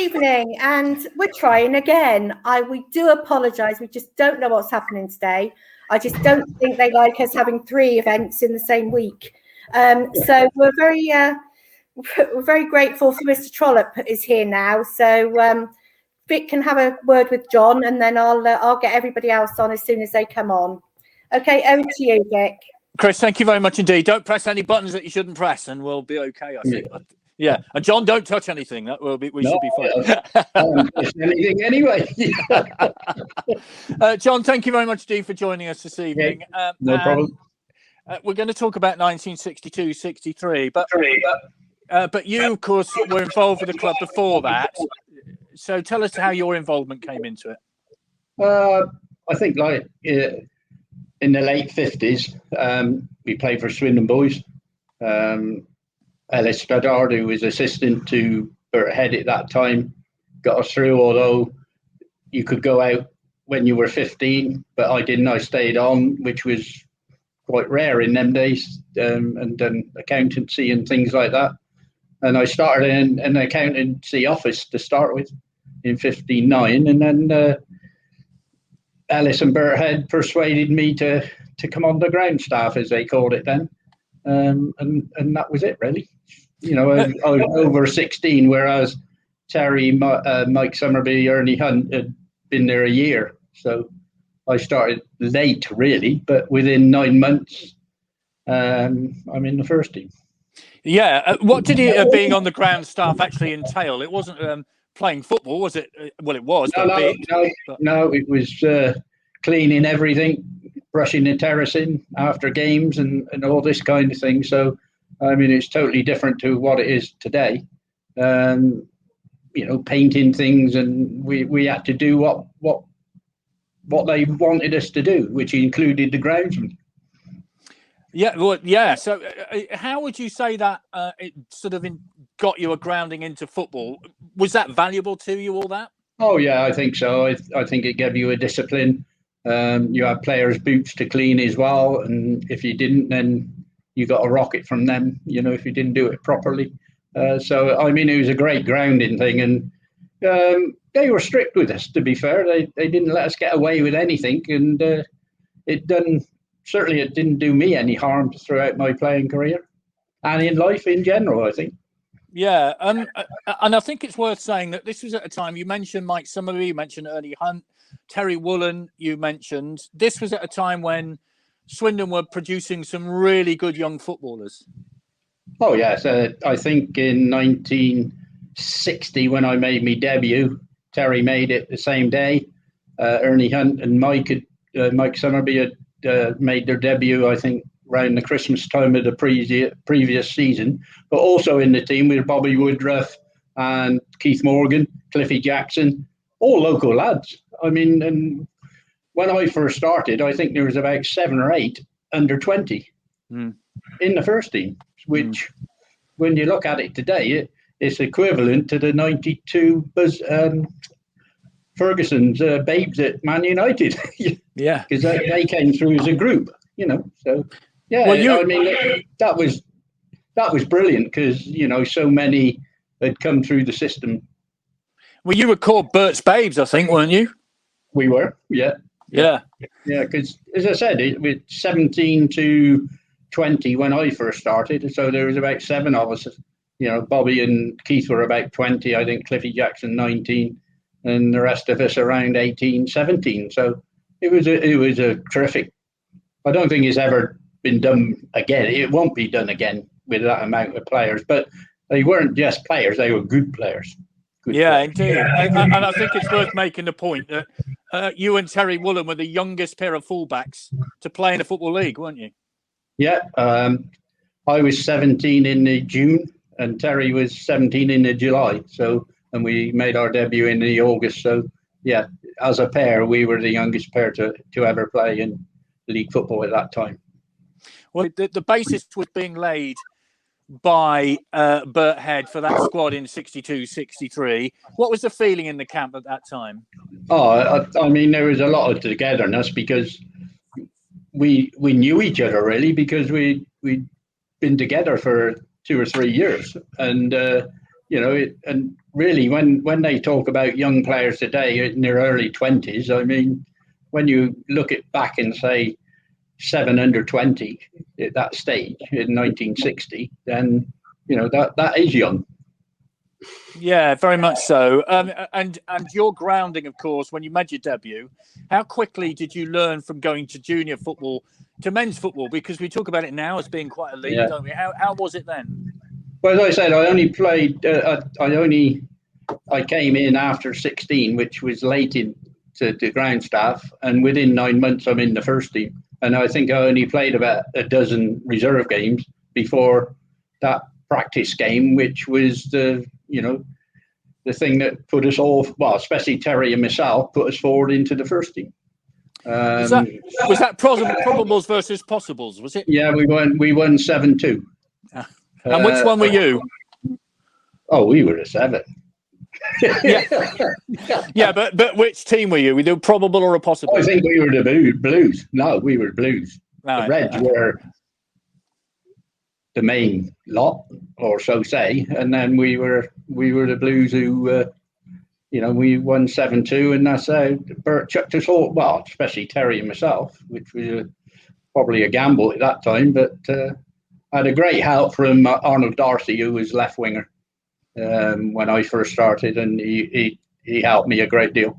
evening, and we're trying again. We do apologise. We just don't know what's happening today. I just don't think they like us having 3 events in the same week. So we're very grateful for Mr. Trollope is here now. So Vic can have a word with John, and then I'll get everybody else on as soon as they come on. Okay, over to you, Vic. Chris, thank you very much indeed. Don't press any buttons that you shouldn't press, and we'll be okay, I think. Yeah, and John, don't touch anything. That will be. We should be fine. I don't touch anything anyway. John, thank you very much indeed for joining us this evening. No problem. We're going to talk about 1962-63, but you, of course, were involved with the club before that. So tell us how your involvement came into it. I think in the late 50s, we played for Swindon boys. Ellis Stoddard, who was assistant to Bert Head at that time, got us through, although you could go out when you were 15, but I didn't. I stayed on, which was quite rare in them days, and done accountancy and things like that. And I started in an accountancy office to start with in 59, and then Ellis and Bert Head persuaded me to come on the ground staff, as they called it then, and that was it really. You know, I was over 16, whereas Terry, Mike Summerby, Ernie Hunt had been there a year. So I started late really, but within 9 months, I'm in the first team. Yeah, what did being on the ground staff actually entail? It wasn't playing football, was it? Well, it was. No, it was cleaning everything, brushing the terracing after games and all this kind of thing. So, I mean, it's totally different to what it is today. You know, painting things, and we had to do what they wanted us to do, which included the groundsman. Yeah, well, yeah. So, how would you say that it sort of got you a grounding into football? Was that valuable to you, all that? Oh yeah, I think so. I think it gave you a discipline. You had players' boots to clean as well, and if you didn't, then you got a rocket from them. You know, if you didn't do it properly. So I mean, it was a great grounding thing, and they were strict with us. To be fair, they didn't let us get away with anything, and it didn't do me any harm throughout my playing career and in life in general, I think. Yeah, and I think it's worth saying that this was at a time, you mentioned Mike Summerby, you mentioned Ernie Hunt, Terry Woolen, you mentioned. This was at a time when Swindon were producing some really good young footballers. Oh, yes. I think in 1960, when I made my debut, Terry made it the same day. Ernie Hunt and Mike Summerby had made their debut, I think, around the Christmas time of the previous season. But also in the team with Bobby Woodruff and Keith Morgan, Cliffy Jackson, all local lads. I mean, and when I first started, I think there was about 7 or 8 under 20 in the first team, which, when you look at it today, it's equivalent to the 92 Ferguson's babes at Man United. Yeah, because they came through as a group, you know. So yeah, well, I mean that was brilliant because you know so many had come through the system. Well, you were called Bert's babes, I think, weren't you? We were, yeah. Because as I said, it was 17 to 20 when I first started, so there was about 7 of us. You know, Bobby and Keith were about 20, I think. Cliffy Jackson 19, and the rest of us around 18, 17. So it was a terrific. I don't think it's ever been done again. It won't be done again with that amount of players. But they weren't just players; they were good players. Indeed. And I think it's worth making the point that you and Terry Woolen were the youngest pair of fullbacks to play in the Football League, weren't you? Yeah, I was 17 in the June, and Terry was 17 in the July. So, and we made our debut in the August. So, yeah, as a pair, we were the youngest pair to ever play in league football at that time. Well, the basis was being laid by Bert Head for that squad in 62-63. What was the feeling in the camp at that time? Oh, I mean, there was a lot of togetherness because we knew each other really because we'd been together for 2 or 3 years, and and really when they talk about young players today in their early 20s, I mean, when you look at back and say 7 under 20 at that stage in 1960, then, that is young. Yeah, very much so. And your grounding, of course, when you made your debut, how quickly did you learn from going to junior football to men's football? Because we talk about it now as being quite elite, don't we? How was it then? Well, as I said, I only played. I came in after 16, which was late to ground staff, and within 9 months, I'm in the first team. And I think I only played about a dozen reserve games before that practice game, which was the thing that put us all, well, especially Terry and myself, put us forward into the first team. Was that probables versus possibles? Was it? Yeah, we won 7-2. And which one were you? Oh, we were a 7. Yeah, but which team were you? Were you a probable or a possible? I think we were the Blues. No, we were Blues. Right. The Reds were the main lot, or so say, and then we were the Blues who, we won 7-2, and that's how Bert chucked us all. Well, especially Terry and myself, which was probably a gamble at that time, but. I had a great help from Arnold Darcy, who was left winger when I first started, and he helped me a great deal.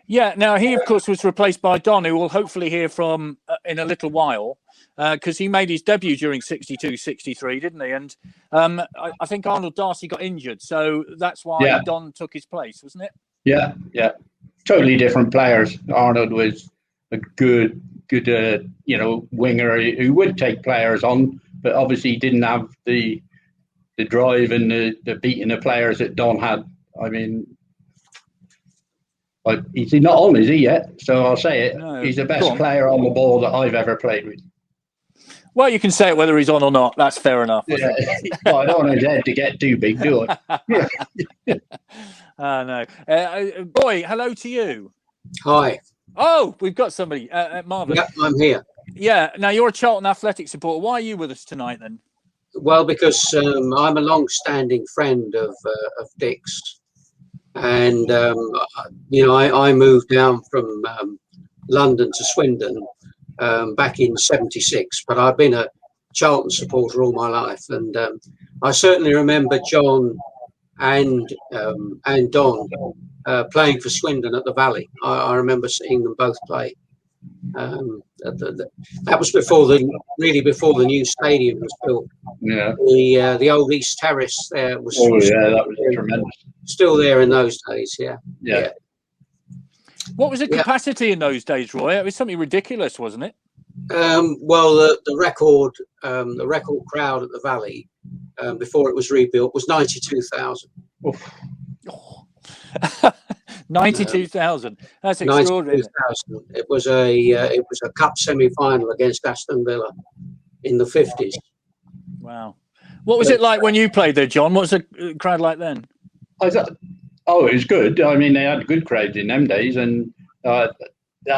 Yeah, now he, of course, was replaced by Don, who we'll hopefully hear from in a little while, because he made his debut during 62-63, didn't he? And I think Arnold Darcy got injured, so that's why Don took his place, wasn't it? Yeah. Totally different players. Arnold was a good winger who would take players on, but obviously didn't have the drive and the beating the players that Don had. I mean, he's not on, is he yet? So I'll say it. No, he's the best player on the ball that I've ever played with. Well, you can say it whether he's on or not. That's fair enough. Yeah. Well, I don't want his head to get too big, do I? No. Boy, hello to you. Hi. Oh, we've got somebody. Marvin. Yeah, I'm here. Yeah. Now, you're a Charlton Athletic supporter. Why are you with us tonight, then? Well, because I'm a long-standing friend of Dick's. And, I moved down from London to Swindon back in '76. But I've been a Charlton supporter all my life. And I certainly remember John and Don playing for Swindon at the Valley. I remember seeing them both play. That was before the new stadium was built. Yeah. The old East Terrace there was. Oh yeah, that was tremendous. Still there in those days. Yeah. What was the capacity in those days, Roy? It was something ridiculous, wasn't it? Well, the record crowd at the Valley before it was rebuilt was 92,000. 92,000. That's extraordinary. 92,000. It was a cup semi-final against Aston Villa in the 50s. Wow. What was it like when you played there, John? What was the crowd like then? I thought, it was good. I mean, they had good crowds in them days, and that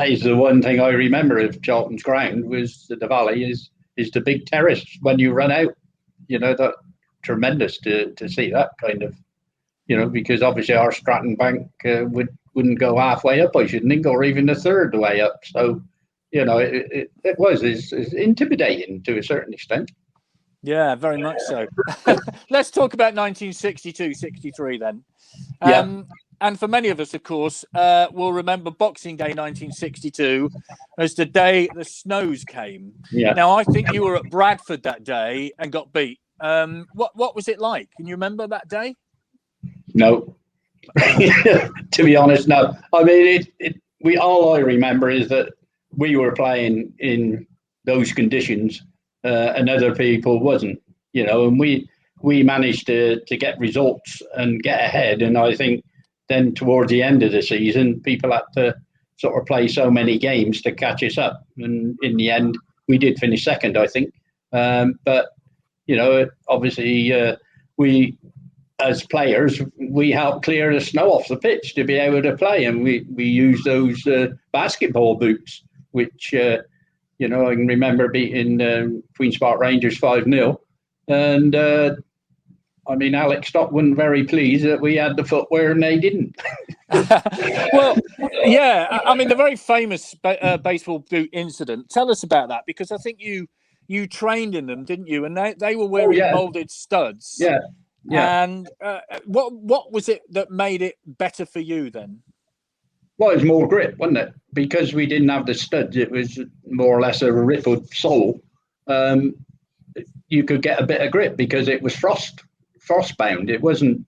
is the one thing I remember of Charlton's ground was the Valley is the big terrace when you run out. That tremendous to see that kind of. Because obviously our Stratton Bank wouldn't go halfway up, I shouldn't think, or even a third way up. So, it was intimidating to a certain extent. Yeah, very much so. Let's talk about 1962-63 then. And for many of us, of course, we'll remember Boxing Day 1962 as the day the snows came. Yeah. Now, I think you were at Bradford that day and got beat. What was it like? Can you remember that day? No, to be honest, no. I mean, all I remember is that we were playing in those conditions, and other people wasn't. And we managed to get results and get ahead. And I think then towards the end of the season, people had to sort of play so many games to catch us up. And in the end, we did finish second, I think. But obviously, we. As players, we helped clear the snow off the pitch to be able to play, and we used those basketball boots, which I can remember beating Queen's Park Rangers 5-0, and I mean, Alex Stock wasn't very pleased that we had the footwear and they didn't. Well, yeah, I mean, the very famous baseball boot incident. Tell us about that, because I think you trained in them, didn't you? And they were wearing molded studs. Yeah, yeah. And what was it that made it better for you then? Well, it was more grip, wasn't it? Because we didn't have the studs, it was more or less a rippled sole. You could get a bit of grip because it was frostbound. It wasn't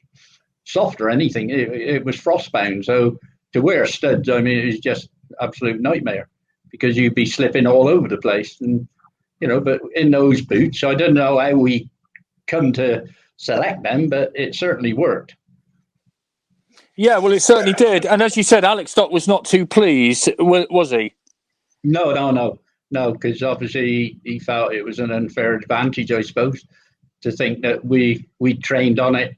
soft or anything. It was frostbound. So to wear studs, I mean, it was just absolute nightmare because you'd be slipping all over the place. And but in those boots, I don't know how we come to select them, but it certainly worked. Yeah, well, it certainly did. And as you said, Alex Stock was not too pleased, was he? No, because obviously he felt it was an unfair advantage, I suppose, to think that we trained on it.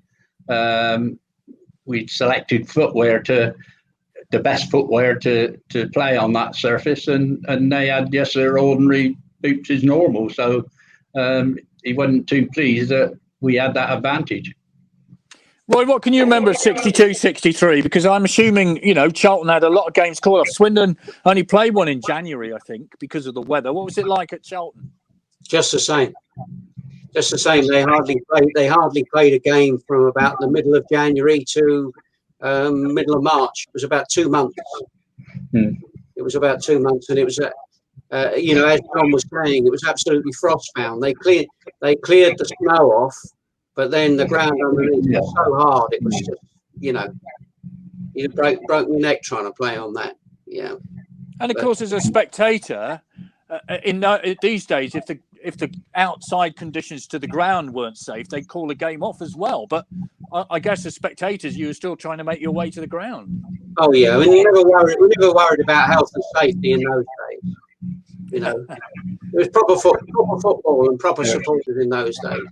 We'd selected the best footwear to play on that surface, and they had just their ordinary boots as normal. So he wasn't too pleased that we had that advantage. Roy, what can you remember of 62, 63? Because I'm assuming, Charlton had a lot of games called off. Swindon only played one in January, I think, because of the weather. What was it like at Charlton? Just the same. They hardly played a game from about the middle of January to middle of March. It was about 2 months. It was about 2 months, and it was, as John was saying, it was absolutely frostbound. They cleared the snow off, but then the ground underneath was so hard. It was just, you broke my neck trying to play on that. Yeah. And of course, as a spectator, these days, if the outside conditions to the ground weren't safe, they'd call the game off as well. But I guess as spectators, you were still trying to make your way to the ground. Oh yeah, we never worried about health and safety in those days. It was proper football and proper supporters in those days.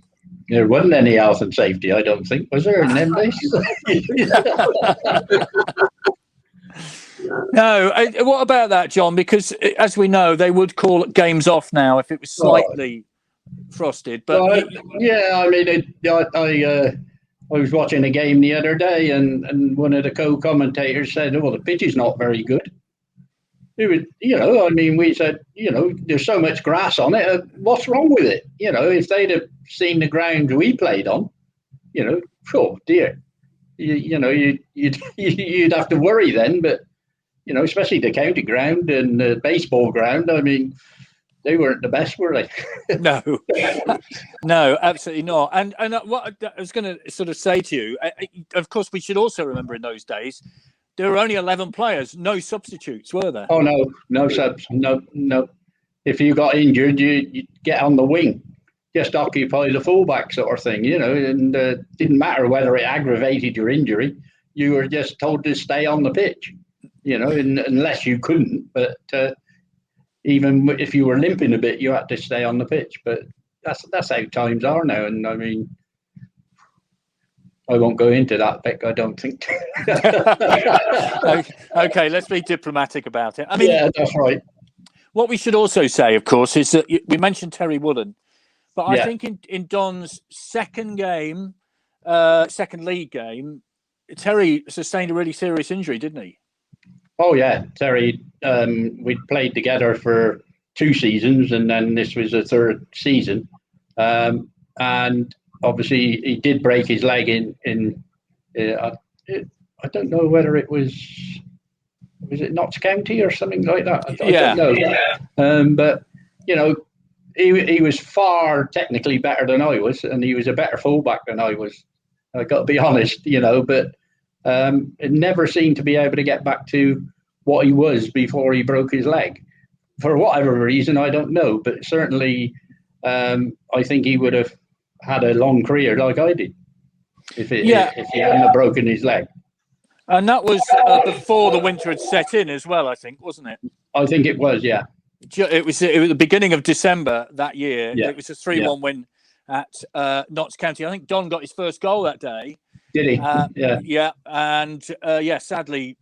There wasn't any health and safety, I don't think, was there in them days? No. What about that, John? Because as we know, they would call games off now if it was slightly frosted. But I mean, I was watching a game the other day, and one of the co-commentators said, "Oh, the pitch is not very good." It was, we said, there's so much grass on it. What's wrong with it? If they'd have seen the ground we played on, oh dear, you'd have to worry then. But especially the county ground and the baseball ground. I mean, they weren't the best, were they? No, absolutely not. And what I was going to sort of say to you, of course, we should also remember in those days, there were only 11 players, no substitutes, were there? Oh, no subs, no. If you got injured, you get on the wing, just occupy the fullback sort of thing, and didn't matter whether it aggravated your injury. You were just told to stay on the pitch, unless you couldn't. But even if you were limping a bit, you had to stay on the pitch. But that's how times are now. And I mean, I won't go into that, Beck, I don't think. Okay, let's be diplomatic about it. I mean, yeah, that's right. What we should also say, of course, is that we mentioned Terry Woolen, but I think in Don's second league game, Terry sustained a really serious injury, didn't he? Oh, yeah. Terry, we'd played together for 2 seasons, and then this was the 3rd season. And obviously, he did break his leg in I don't know whether it was it Notts County or something like that? I don't know. But, he was far technically better than I was, and he was a better fullback than I was. I got to be honest, but it never seemed to be able to get back to what he was before he broke his leg. For whatever reason, I don't know, but certainly I think he would have had a long career like I did if he hadn't have broken his leg. And that was before the winter had set in as well, I think, wasn't it? I think it was, yeah. It was the beginning of December that year. Yeah. It was a 3-1 win at Notts County. I think Don got his first goal that day. Did he? Yeah. And sadly,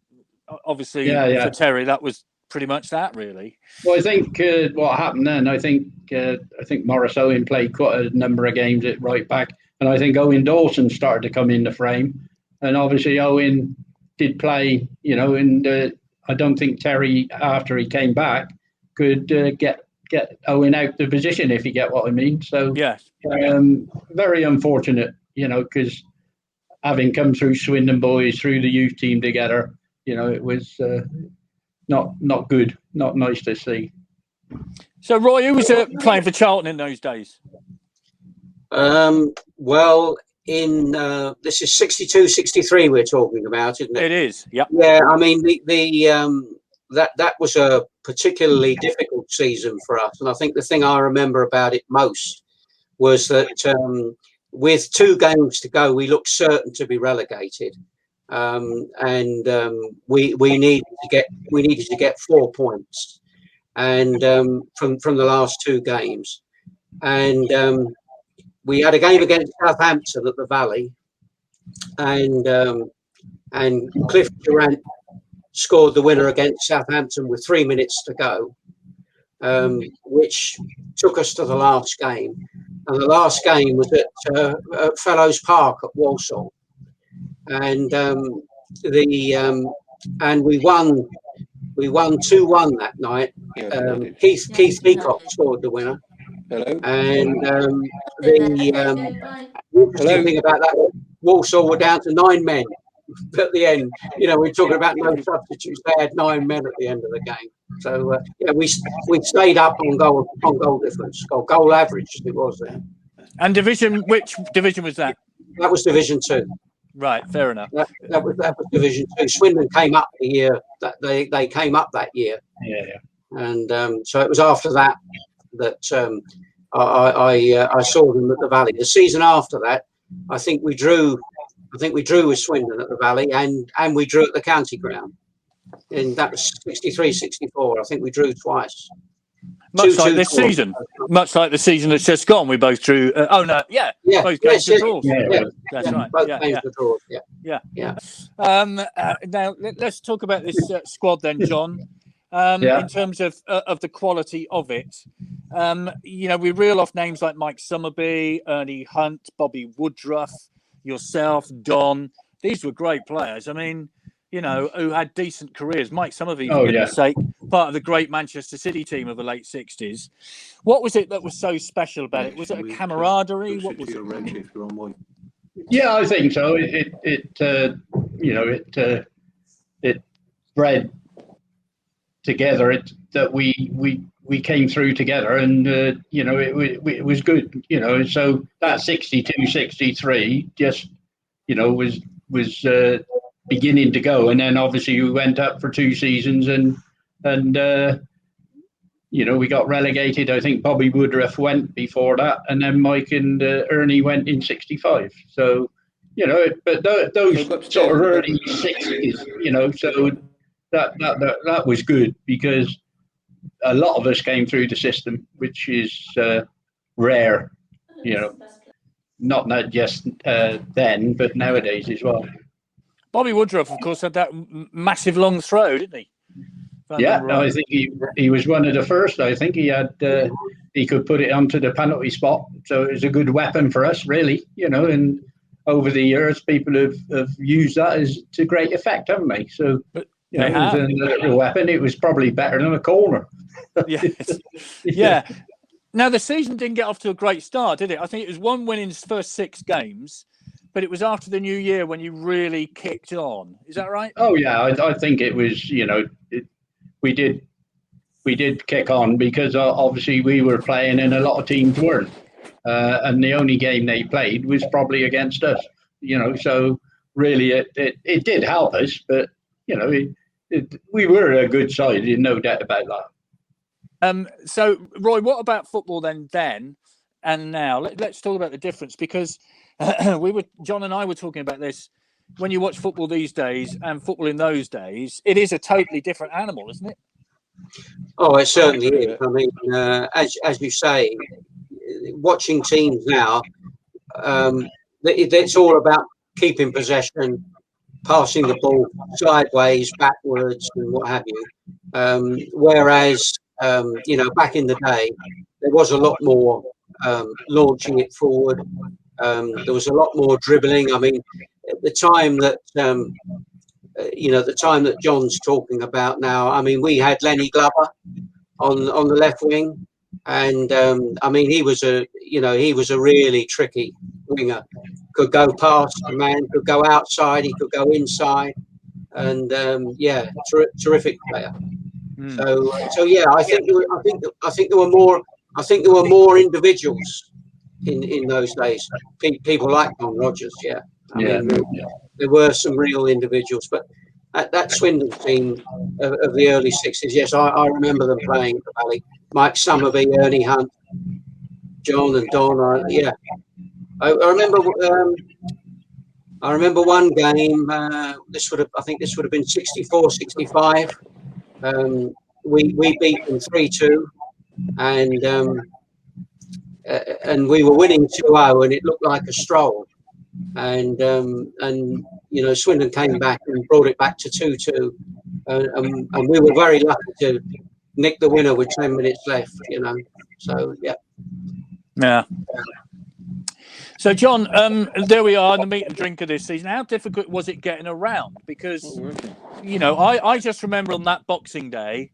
obviously for Terry, that was pretty much that, really. Well, I think what happened then, I think Morris Owen played quite a number of games at right back. And I think Owen Dawson started to come in the frame. And obviously Owen did play, and I don't think Terry, after he came back, could get Owen out the position, if you get what I mean. So, yes. Very unfortunate, because having come through Swindon boys, through the youth team together, it was not good, not nice to see. So, Roy, who was playing for Charlton in those days? Well, in this is 62, 63 we're talking about, isn't it? It is, yep. Yeah, I mean, that was a particularly difficult season for us. And I think the thing I remember about it most was that with 2 games to go, we looked certain to be relegated. And we needed to get 4 points, and from the last 2 games, and we had a game against Southampton at the Valley, and Cliff Durant scored the winner against Southampton with 3 minutes to go, which took us to the last game, and the last game was at Fellows Park at Walsall. And and we won 2-1 that night. Keith Peacock scored the winner. Hello. And the interesting thing about that, Walsall were down to 9 men at the end. We're talking about no substitutes. They had 9 men at the end of the game. So we stayed up on goal difference, or goal average as it was there. And which division was that? That was Division 2. Right, fair enough. That was Division 2. Swindon came up the year that they came up that year. Yeah. And so it was after that I saw them at the Valley. The season after that, I think we drew with Swindon at the Valley, and we drew at the county ground. And that was 63, 64. I think we drew twice. Much like this season. Much like the season that's just gone, we both drew. Both games were draws. Yeah. That's right. Both games were draws. Yeah. Now let's talk about this squad then, John. In terms of the quality of it, we reel off names like Mike Summerby, Ernie Hunt, Bobby Woodruff, yourself, Don. These were great players. I mean, who had decent careers. Mike Summerby, for goodness sake, part of the great Manchester City team of the late 60s. What was it that was so special about it? Was it a camaraderie? What was it? Yeah, I think so. It bred together. That we came through together, and it was good. So that 62, 63 just was beginning to go, and then obviously we went up for 2 seasons, and we got relegated. I think Bobby Woodruff went before that, and then Mike and Ernie went in 65. So but those sort of early 60s, so that was good, because a lot of us came through the system, which is rare, not just then, but nowadays as well. Bobby Woodruff, of course, had that massive long throw, didn't he? I think he was one of the first. I think he had he could put it onto the penalty spot, so it was a good weapon for us, really. And over the years, people have used that to great effect, haven't they? So it was a weapon. It was probably better than a corner. Yes. Yeah. Now the season didn't get off to a great start, did it? I think it was 1 win in its first 6 games. But it was after the new year when you really kicked on. Is that right? Oh yeah, I think it was. We did kick on, because obviously we were playing and a lot of teams weren't, and the only game they played was probably against us. So really it did help us, but we were a good side, no doubt about that. So Roy, what about football then and now? Let's talk about the difference, because John and I were talking about this. When you watch football these days and football in those days, it is a totally different animal, isn't it? Oh, it certainly is. I mean, as you say, watching teams now, it's all about keeping possession, passing the ball sideways, backwards, and what have you. Whereas, back in the day, there was a lot more launching it forward, There was a lot more dribbling. I mean, at the time that the time that John's talking about now, I mean, we had Lenny Glover on the left wing, and I mean, he was a really tricky winger. Could go past the man, could go outside, he could go inside, and terrific player. So yeah, I think there were more individuals in those days. People like Don Rogers, yeah. I mean, there were some real individuals, but that Swindon team of the early 60s, yes, I remember them playing for Valley. Mike Summerby, Ernie Hunt, John and Don. Yeah, I remember one game. I think this would have been 64, 65. We beat them 3-2, and we were winning 2-0, and it looked like a stroll. And Swindon came back and brought it back to 2-2, and we were very lucky to nick the winner with 10 minutes left. So yeah. So John, there we are in the meat and drink of this season. How difficult was it getting around? Because I just remember on that Boxing Day,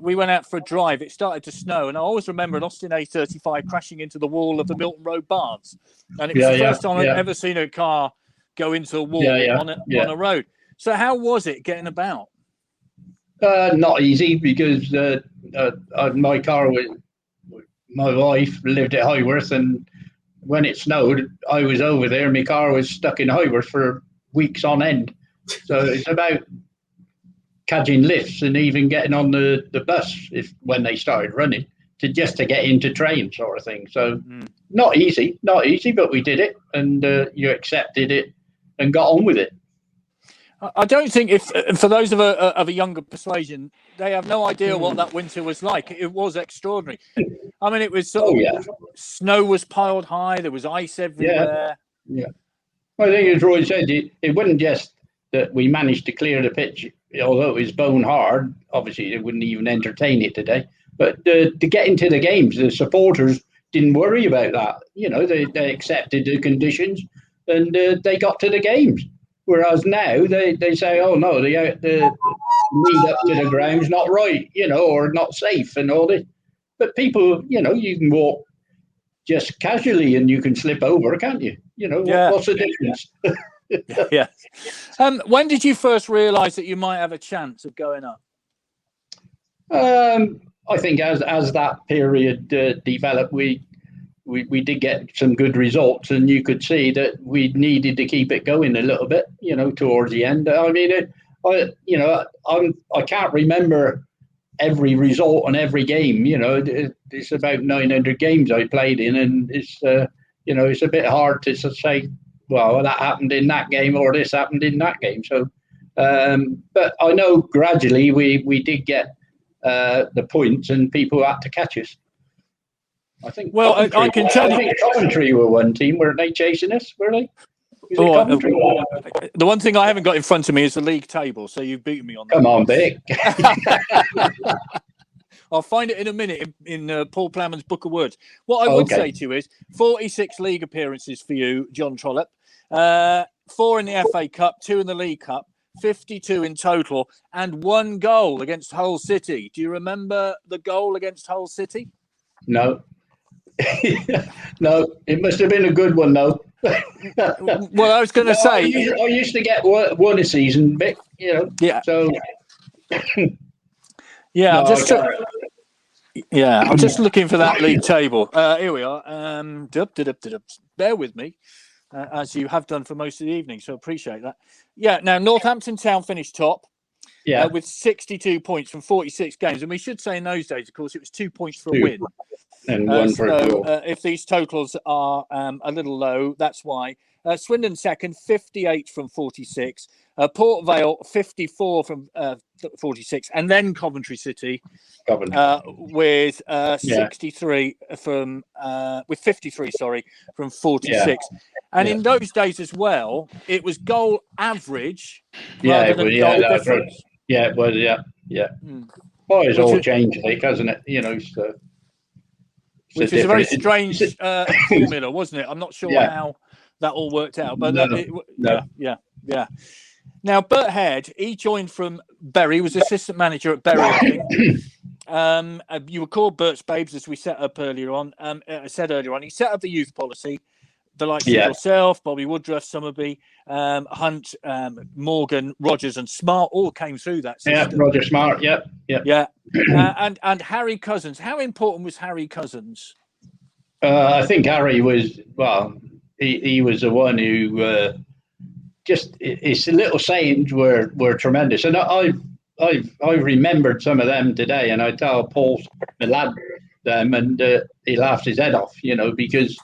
we went out for a drive. It started to snow, and I always remember an Austin A35 crashing into the wall of the Milton Road Barns, and it was the first time I'd ever seen a car go into a wall on a road. So how was it getting about? Not easy, because my car was, my wife lived at Highworth, and when it snowed, I was over there. My car was stuck in Highworth for weeks on end. So it's about catching lifts and even getting on the bus when they started running to get into train, sort of thing. So not easy, but we did it, and you accepted it and got on with it. I don't think for those of a younger persuasion, they have no idea what that winter was like. It was extraordinary. I mean, it was snow was piled high. There was ice everywhere. Yeah. I think, as Roy said, it wasn't just that we managed to clear the pitch, although it was bone hard. Obviously, they wouldn't even entertain it today. But to get into the games, the supporters didn't worry about that. They accepted the conditions, and they got to the games. Whereas now they say, oh no, the lead up to the ground's not right, or not safe and all this. But people, you can walk just casually and you can slip over, can't you? What's the difference? Yeah. When did you first realise that you might have a chance of going up? I think as that period developed, we did get some good results, and you could see that we needed to keep it going a little bit, towards the end. I mean, I can't remember every result on every game. It's about 900 games I played in, and it's it's a bit hard to say, well, that happened in that game or this happened in that game. So, but I know gradually we did get the points, and people had to catch us. I think. Well, I can tell you, Coventry were one team, weren't they, chasing us? Were they? The one thing I haven't got in front of me is the league table, so you've beaten me on that. Come on, Dick. I'll find it in a minute in Paul Plowman's Book of Words. What I would say to you is 46 league appearances for you, John Trollope, 4 in the FA Cup, 2 in the League Cup, 52 in total, and 1 goal against Hull City. Do you remember the goal against Hull City? No. No, it must have been a good one, though. Well, I was going to say... I used to get one a season, Vic, Yeah. So... Yeah, I'm just looking for that league table. Here we are. Bear with me, as you have done for most of the evening, so appreciate that. Yeah, now Northampton Town finished top with 62 points from 46 games. And we should say in those days, of course, it was 2 points for a win. And 1 for a draw. If these totals are a little low, that's why. Swindon second, 58 from 46. Port Vale 54 from 46, and then Coventry City with 63 from with 53, from 46. And in those days as well, it was goal average rather than goal difference. Yeah, it was. Yeah. Well, it's all changed, hasn't it? Which was a very strange formula, wasn't it? I'm not sure how that all worked out, but yeah. Now, Bert Head, he joined from Bury, was assistant manager at Bury, I think. You were called Bert's Babes, as we set up earlier on. I said earlier on, he set up the youth policy. The likes of yourself, Bobby Woodruff, Summerby, Hunt, Morgan, Rogers, and Smart all came through that system. Yeah, Roger Smart. Yeah. And Harry Cousins. How important was Harry Cousins? I think Harry was he was the one who just his little sayings were tremendous, and I remembered some of them today, and I tell Paul, my lad, them, and he laughed his head off, because.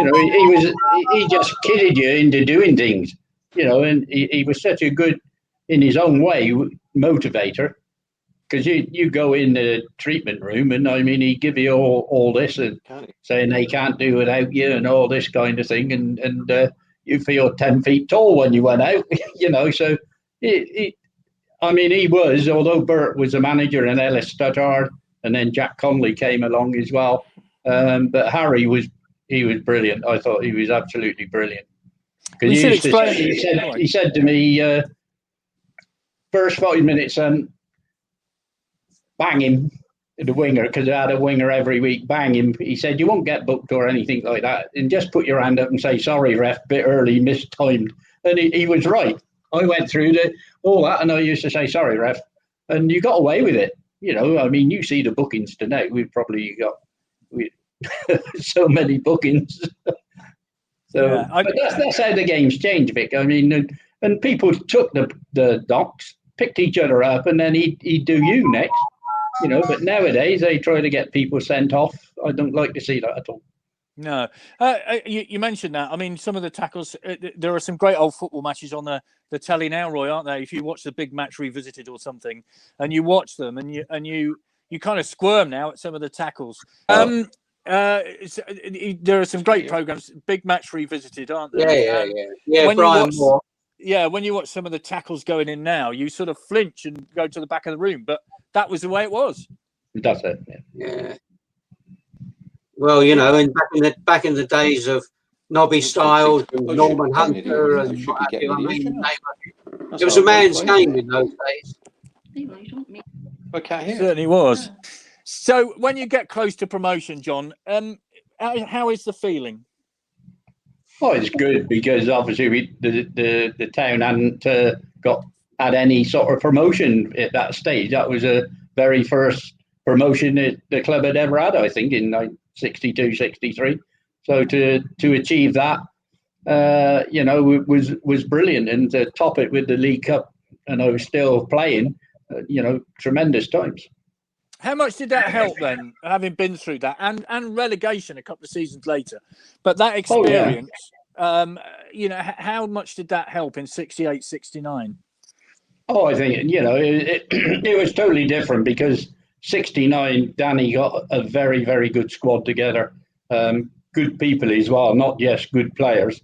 He just kidded you into doing things, and he was such a good, in his own way, motivator. Because you go in the treatment room and he'd give you all this and saying they can't do without you and all this kind of thing, and you feel 10 feet tall when you went out, So he was, although Bert was a manager and Ellis Stuttard, and then Jack Conley came along as well, but Harry was. He was brilliant. I thought he was absolutely brilliant. Because he said to me, first 5 minutes, bang him, the winger, because I had a winger every week, bang him. He said, you won't get booked or anything like that. And just put your hand up and say, sorry, ref, bit early, mistimed. And he was right. I went through all that, and I used to say, sorry, ref. And you got away with it. You see the bookings tonight. We've probably got... so many bookings. But that's how the game's changed, Vic. And people took the knocks, picked each other up, and then he'd do you next. But nowadays they try to get people sent off. I don't like to see that at all. No. You mentioned that. Some of the tackles, there are some great old football matches on the telly now, Roy, aren't there? If you watch the Big Match Revisited or something, and you watch them, and you kind of squirm now at some of the tackles. There are some great programs, Big Match Revisited, aren't there? Yeah. Brian Moore. Yeah, when you watch some of the tackles going in now, you sort of flinch and go to the back of the room. But that was the way it was. That's it. Yeah. Well, and back in the days of Nobby Styles and Norman Hunter and what have you, it was a man's game in those days. Okay, certainly was. So when you get close to promotion, John, how is the feeling? Oh, it's good because obviously the town hadn't had any sort of promotion at that stage. That was a very first promotion that the club had ever had, I think, in 62, 63. So to achieve that, was brilliant, and to top it with the League Cup, and I was still playing, tremendous times. How much did that help then, having been through that and relegation a couple of seasons later? But that experience, how much did that help in 68, 69? Oh, I think, it was totally different because 69, Danny got a very, very good squad together. Good people as well, not just good players,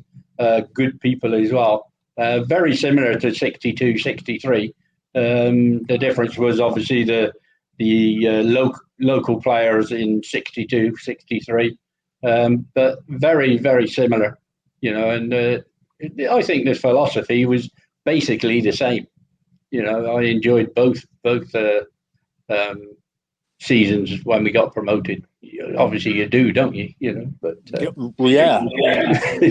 good people as well. Very similar to 62, 63. The difference was obviously the local players in 62, 63, but very, very similar, and I think the philosophy was basically the same. I enjoyed both seasons when we got promoted. Obviously you do, don't you? But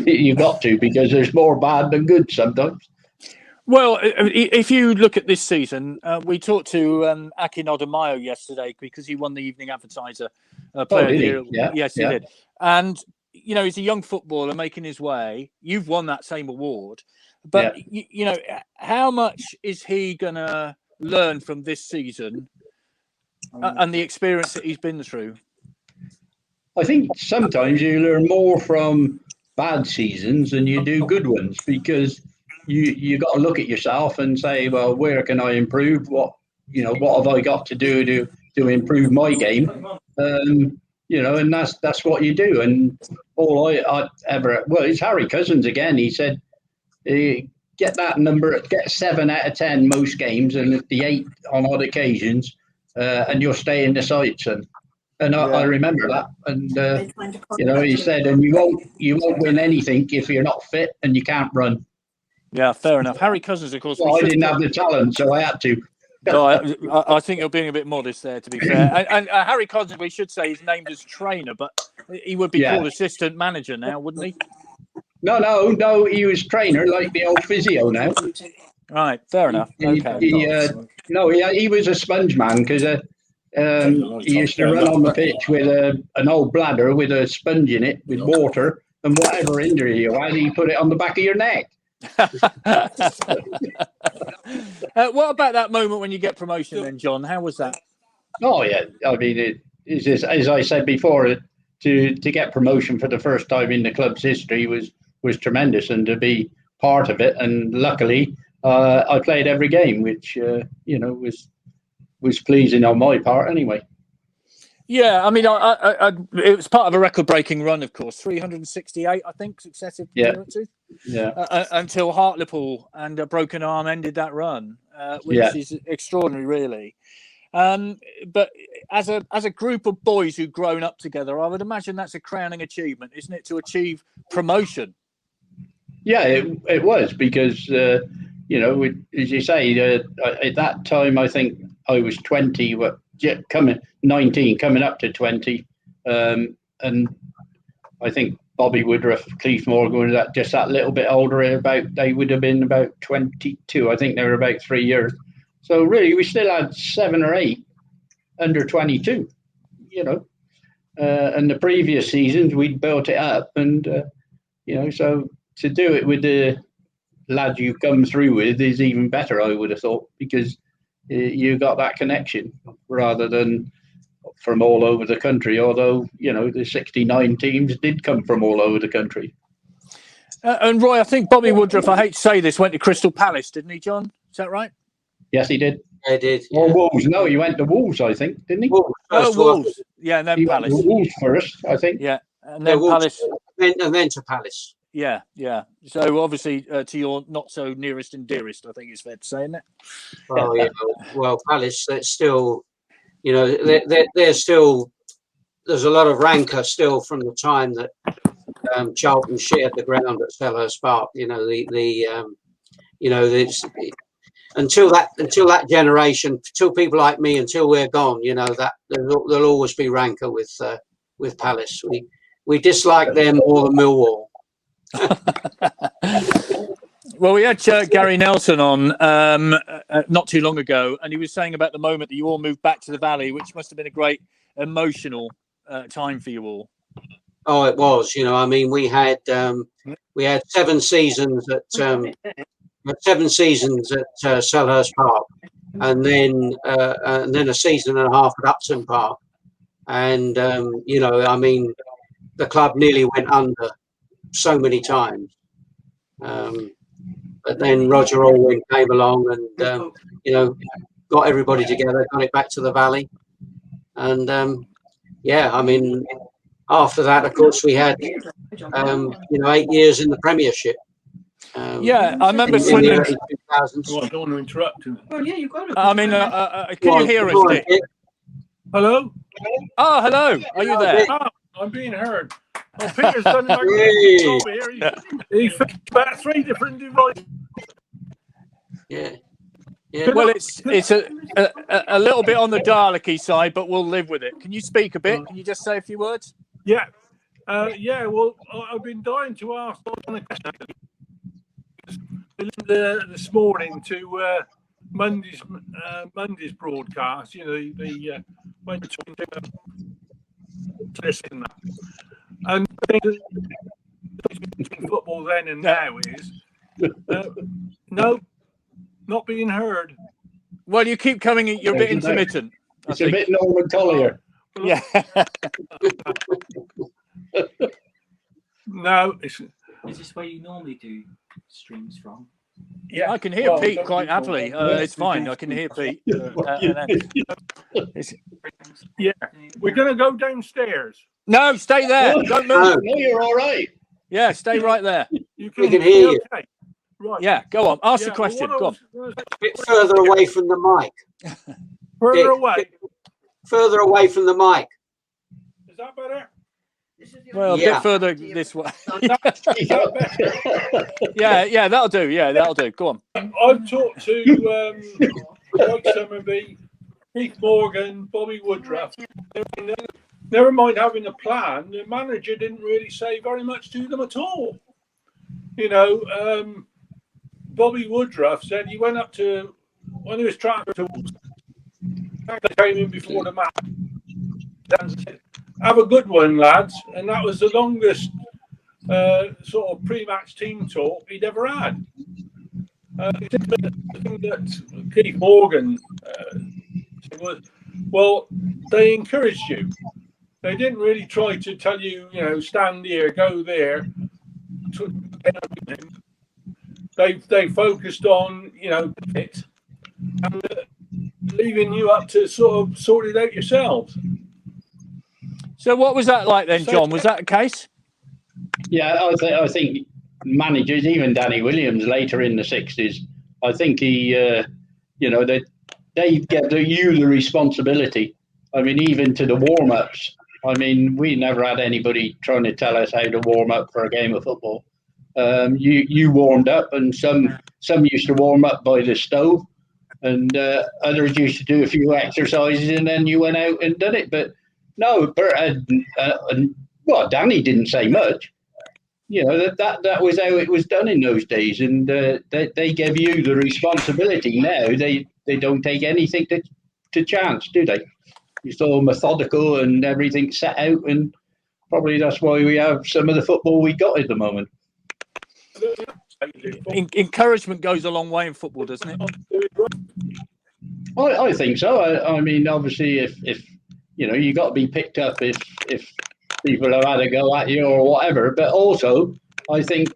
you got to, because there's more bad than good sometimes. Well, if you look at this season, we talked to Akin Odemayo yesterday because he won the Evening Advertiser Player of the Year. Yes, he did. And, he's a young footballer making his way. You've won that same award. But, how much is he going to learn from this season and the experience that he's been through? I think sometimes you learn more from bad seasons than you do good ones, because you got to look at yourself and say, well, where can I improve? What have I got to do to improve my game? And that's what you do. And all I ever, it's Harry Cousins again. He said, get that number, get 7 out of 10 most games, and the 8 on odd occasions, and you'll stay in the side, son. And I remember that. And he said, and you won't win anything if you're not fit and you can't run. Yeah, fair enough. Harry Cousins, of course. Well, I didn't have the talent, so I had to. No, I think you're being a bit modest there, to be fair. And Harry Cousins, we should say, he's named as trainer, but he would be called assistant manager now, wouldn't he? No, he was trainer, like the old physio now. Right, fair enough. Okay. He was a sponge man, because he used to run on the pitch with an old bladder with a sponge in it with water, and whatever injury you had, he put it on the back of your neck. What about that moment when you get promotion then, John? How was that? Oh, yeah. I mean, it's just, as I said before, to get promotion for the first time in the club's history was tremendous, and to be part of it. And luckily, I played every game, which, was pleasing on my part anyway. Yeah, I mean, it was part of a record-breaking run, of course. 368, I think, successive appearances. Yeah. Until Hartlepool and a broken arm ended that run, which is extraordinary, really. But as a group of boys who've grown up together, I would imagine that's a crowning achievement, isn't it, to achieve promotion? Yeah, it was, because, as you say, at that time, I think I was 20, coming 19, coming up to 20. And I think Bobby Woodruff, Cleef Morgan, just that little bit older, they would have been about 22. I think they were about 3 years. So really, we still had 7 or 8 under 22, and the previous seasons we'd built it up, and, so to do it with the lads you come through with is even better, I would have thought, because you got that connection rather than from all over the country, although, the 69 teams did come from all over the country. And Roy, I think Bobby Woodruff, I hate to say this, went to Crystal Palace, didn't he, John? Is that right? Yes, he did. He did. Or Wolves. No, he went to Wolves, I think, didn't he? Wolves. Yeah, and then he Palace. Went to Wolves first, I think. Yeah, and then Palace. And then to Palace. Yeah. So obviously, to your not so nearest and dearest, I think it's fair to say, isn't it? Oh yeah. Well, Palace. That's still, they're still. There's a lot of rancour still from the time that Charlton shared the ground at Selhurst Park. Until that generation, until people like me, until we're gone, that there'll always be rancour with Palace. We dislike them more than Millwall. Well, we had Gary Nelson on not too long ago, and he was saying about the moment that you all moved back to the Valley, which must have been a great emotional time for you all. Oh, it was. We had 7 seasons at Selhurst Park, and then a season and a half at Upton Park, and the club nearly went under so many times. But then Roger Alwyn came along and, got everybody together, got it back to the Valley. And, after that, of course, we had, 8 years in the Premiership. I remember Swindon. I don't want to interrupt him. Well, yeah, you've got to. Can you hear us, Dick? Hello? Oh, hello. Are you there? Oh, I'm being heard. Oh, Peter's done like here. He fixed about 3 different devices. Yeah. Well, it's a little bit on the Dalek-y side, but we'll live with it. Can you speak a bit? Can you just say a few words? Yeah. Well, I've been dying to ask on a question this morning to Monday's broadcast. The when talking to and between football then and now is no, not being heard. Well, you keep coming. You're a bit intermittent. It's a bit Norman Collier. Yeah. No. Is this where you normally do streams from? Yeah, I can hear Pete quite happily. It's fine. I can hear Pete. Yeah, we're going to go downstairs. No, stay there. Don't move. No, you're all right. Yeah, stay right there. We can hear you. Okay. Right. Yeah, go on. Ask the question. Go on. A bit further away from the mic. Further away. Further away from the mic. Is that better? Well, a Yeah. bit further this way. Is that better? Yeah, that'll do. Yeah, that'll do. Go on. I've talked to Mike Summerby, Keith Morgan, Bobby Woodruff. Never mind having a plan, the manager didn't really say very much to them at all. You know, Bobby Woodruff said he went up to, when he was trying to, they came in before the match and said, have a good one, lads. And that was the longest sort of pre-match team talk he'd ever had. I think that Keith Morgan said was, well, they encouraged you. They didn't really try to tell you, you know, stand here, go there. They focused on, you know, it and leaving you up to sort of sort it out yourselves. So what was that like then, John? Was that the case? Yeah, I think managers, even Danny Williams later in the 60s, I think he, you know, they get you the responsibility. I mean, even to the warm-ups. I mean, we never had anybody trying to tell us how to warm up for a game of football. You warmed up, and some used to warm up by the stove, and others used to do a few exercises, and then you went out and did it. But no, Bert had, well, Danny didn't say much. You know, that was how it was done in those days, and they gave you the responsibility. Now they don't take anything to chance, do they? It's all methodical and everything set out, and probably that's why we have some of the football we got at the moment. Encouragement goes a long way in football, doesn't it? I think so. I mean, obviously, if you know, you got to be picked up if people have had a go at you or whatever. But also, I think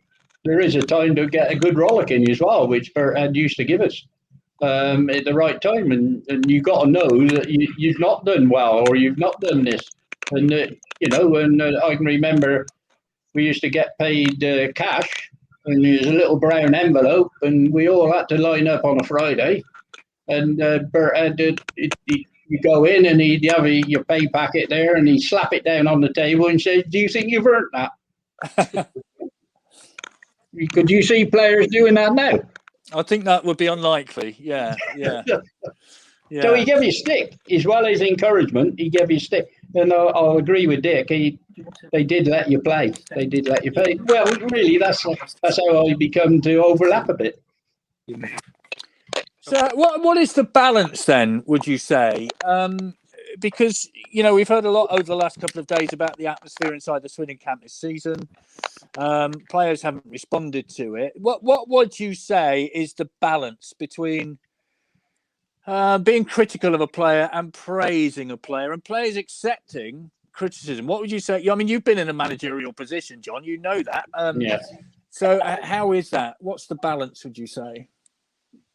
there is a time to get a good rollicking as well, which Bert had used to give us at the right time. And you got to know that you've not done well or you've not done this. And you know, and I can remember we used to get paid cash, and there was a little brown envelope, and we all had to line up on a Friday. And Bert had you go in and he'd have your pay packet there, and he'd slap it down on the table and say, "Do you think you've earned that?" Could you see players doing that now? I think that would be unlikely. Yeah. So he gave you stick as well as encouragement. He gave you stick, and I'll agree with Dick. They did let you play. They did let you play. Well, really, that's how I become to overlap a bit. So what is the balance then, would you say? Because, you know, we've heard a lot over the last couple of days about the atmosphere inside the Swindon camp this season. Players haven't responded to it. What would you say is the balance between being critical of a player and praising a player, and players accepting criticism? What would you say? I mean, you've been in a managerial position, John. You know that. Yeah. So how is that? What's the balance, would you say?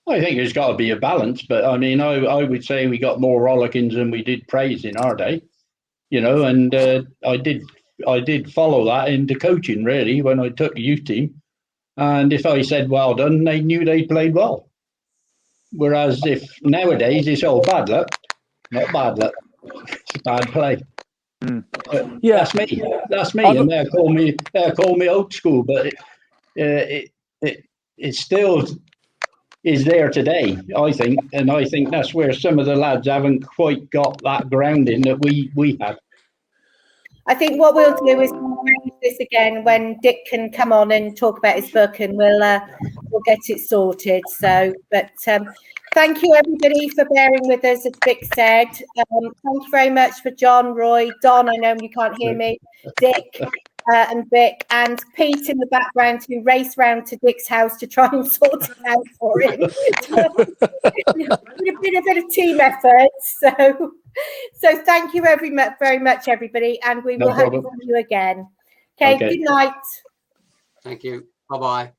I think there's got to be a balance, but I mean, I would say we got more rollickings than we did praise in our day, you know. And I did follow that into coaching really when I took the youth team. And if I said well done, they knew they played well. Whereas if nowadays it's all bad luck, not bad luck, it's bad play. Yeah, that's me, and they'll call me old school, but it still is there today, I think, and I think that's where some of the lads haven't quite got that grounding that we had. I think what we'll do is raise this again when Dick can come on and talk about his book, and we'll get it sorted. So, but thank you everybody for bearing with us, as Dick said. Thank you very much for John, Roy, Don. I know you can't hear me, Dick. And Vic and Pete in the background, who raced round to Dick's house to try and sort it out for him. It's been a bit of team effort. So thank you very much, everybody, and we will hope to see you again. Okay, good night. Thank you. Bye-bye.